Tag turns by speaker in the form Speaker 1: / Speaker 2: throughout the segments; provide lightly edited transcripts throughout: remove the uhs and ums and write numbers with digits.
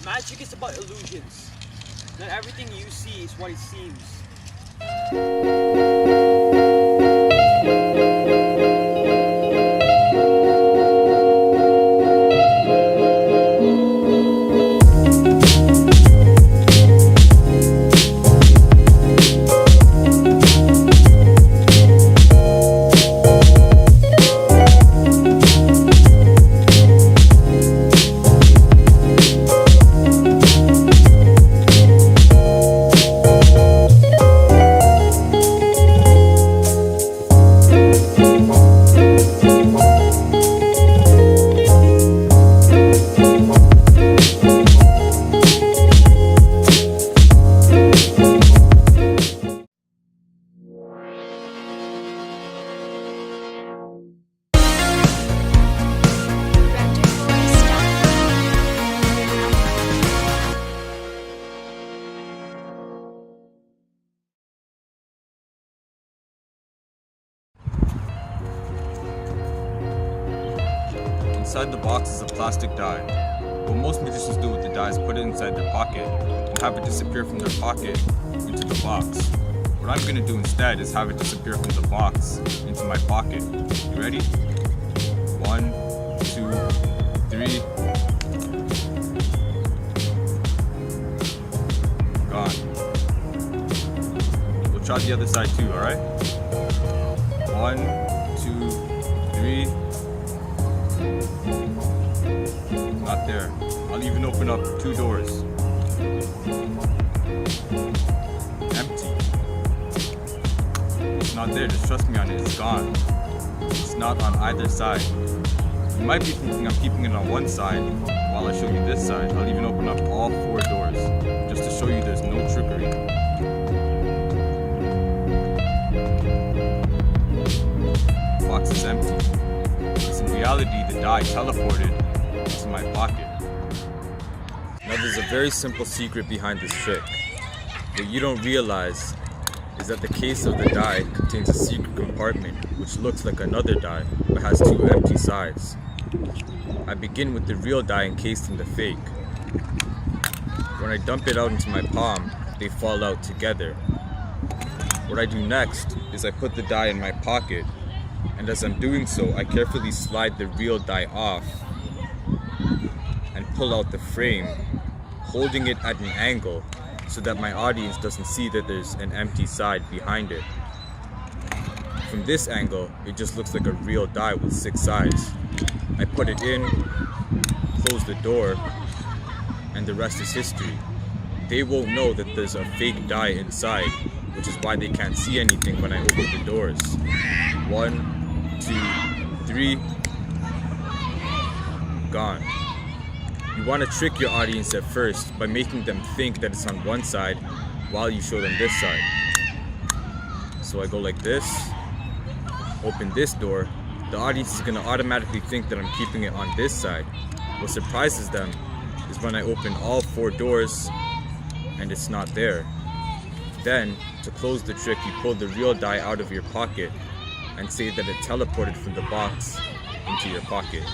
Speaker 1: Magic is about illusions. Not everything you see is what it seems.
Speaker 2: Inside the box is a plastic die. What most magicians do with the die is put it inside their pocket and have it disappear from their pocket into the box. What I'm going to do instead is have it disappear from the box into my pocket. You ready? 1, 2, 3. Gone. We'll try the other side too, alright? 1, 2, 3. Not there. I'll even open up 2 doors. Empty. It's not there, just trust me on it, it's gone. It's not on either side. You might be thinking I'm keeping it on one side while I show you this side. I'll even open up all 4 doors just to show you there's no trickery. The box is empty. Because in reality, the die teleported into my pocket. Now there's a very simple secret behind this trick. What you don't realize is that the case of the die contains a secret compartment which looks like another die but has 2 empty sides. I begin with the real die encased in the fake. When I dump it out into my palm, they fall out together. What I do next is I put the die in my pocket, and as I'm doing so, I carefully slide the real die off and pull out the frame, holding it at an angle so that my audience doesn't see that there's an empty side behind it. From this angle, it just looks like a real die with 6 sides. I put it in, close the door, and the rest is history. They won't know that there's a fake die inside, which is why they can't see anything when I open the doors. 1, 2, 3. Gone. You want to trick your audience at first by making them think that it's on one side while you show them this side. So I go like this, open this door. The audience is going to automatically think that I'm keeping it on this side. What surprises them is when I open all 4 doors and it's not there. Then, to close the trick, you pull the real die out of your pocket and say that it teleported from the box into your pocket.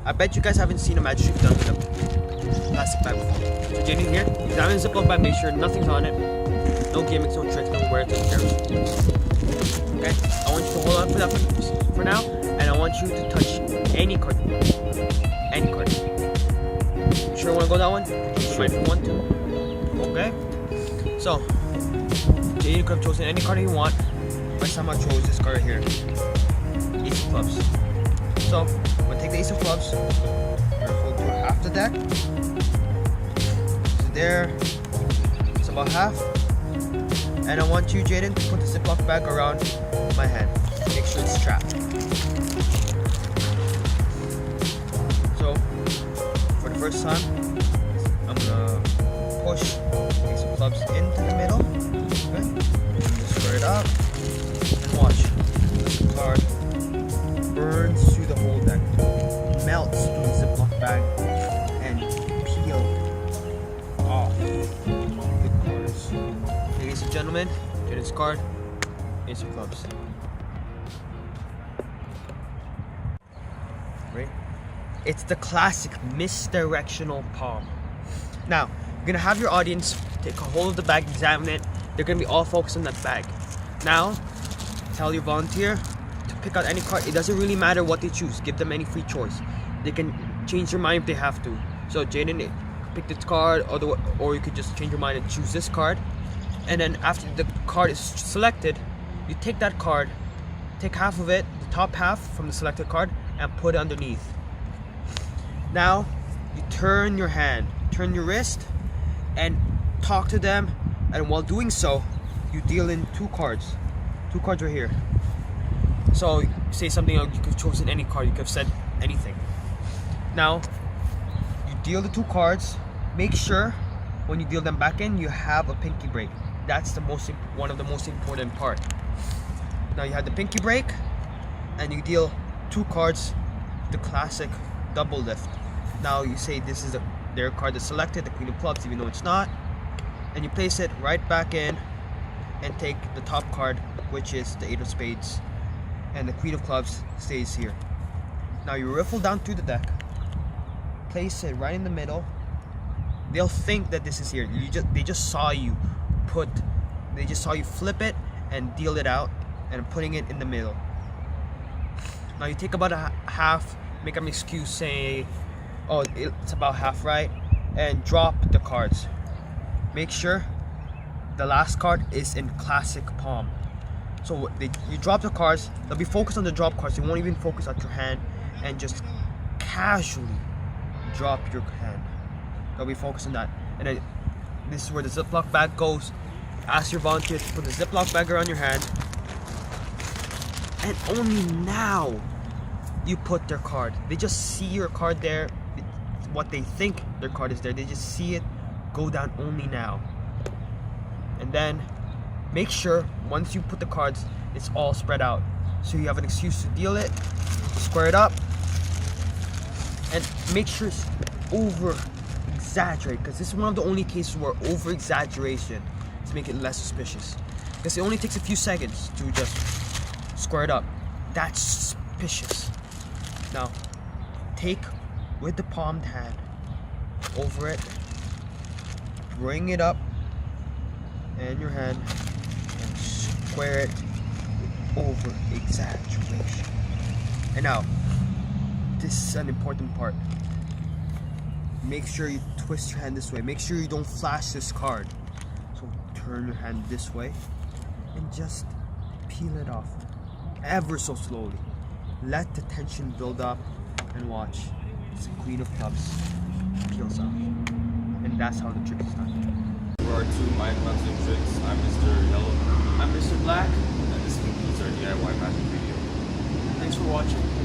Speaker 1: I bet you guys haven't seen a magic trick done with a plastic bag before. So Jenny here, examine the Ziploc bag, make sure nothing's on it. No gimmicks, no tricks, no wear, take care of it. Okay? I want you to hold on for that for now, and I want you to touch any card. Any card. You sure you want to go that one?
Speaker 2: Sure.
Speaker 1: If you want to. Okay? So, Jenny could have chosen any card you want. My time I chose this card right here. Ace of Clubs. So, I'm going to take the Ace of Clubs. I'm going to fold through half the deck. So there. It's about half. And I want you, Jaden, to put the Ziploc bag around my hand. Make sure it's strapped. So, for the first time, I'm going to push the Ace of Clubs into the middle. Okay? Square it up. And watch. This card burns through the whole deck, melts through the Ziploc bag, and peel off the cards. Ladies and gentlemen, Jaden's card, Ace of Clubs. Ready? It's the classic misdirectional palm. Now, you're gonna have your audience take a hold of the bag, examine it. They're gonna be all focused on that bag. Now, tell your volunteer to pick out any card. It doesn't really matter what they choose. Give them any free choice. They can change their mind if they have to. So Jaden, pick this card, or you could just change your mind and choose this card. And then after the card is selected, you take that card, take half of it, the top half from the selected card, and put it underneath. Now, you turn your hand, turn your wrist, and talk to them. And while doing so, you deal in 2 cards. 2 cards right here. So, say something like you could have chosen any card, you could have said anything. Now, you deal the 2 cards. Make sure when you deal them back in, you have a pinky break. That's one of the most important part. Now you have the pinky break, and you deal 2 cards, the classic double lift. Now you say this is their card that's selected, the Queen of Clubs, even though it's not, and you place it right back in and take the top card, which is the 8 of Spades, and the Queen of Clubs stays here. Now you riffle down through the deck, place it right in the middle. They'll think that this is here. They just saw you flip it and deal it out and putting it in the middle. Now you take about a half, make an excuse, say, oh, it's about half, right? And drop the cards. Make sure the last card is in classic palm. So you drop the cards, they'll be focused on the drop cards. They won't even focus on your hand, and just casually drop your hand. They'll be focused on that. And then this is where the Ziploc bag goes. Ask your volunteer to put the Ziploc bag around your hand. And only now you put their card. They just see your card there. It's what they think their card is there. They just see it go down only now. And then make sure once you put the cards, it's all spread out. So you have an excuse to deal it, square it up, and make sure it's over exaggerate, because this is one of the only cases where over exaggeration to make it less suspicious, because it only takes a few seconds to just square it up. That's suspicious. Now take with the palmed hand over it, bring it up in your hand and square it with over exaggeration. And now this is an important part. Make sure you twist your hand this way. Make sure you don't flash this card. So turn your hand this way and just peel it off ever so slowly. Let the tension build up and watch. It's the Queen of Clubs peels off. And that's how the trick is done.
Speaker 2: For our 2 mind bouncing tricks, I'm Mr. Yellow.
Speaker 1: I'm Mr. Black.
Speaker 2: And this concludes our DIY magic video.
Speaker 1: Thanks for watching.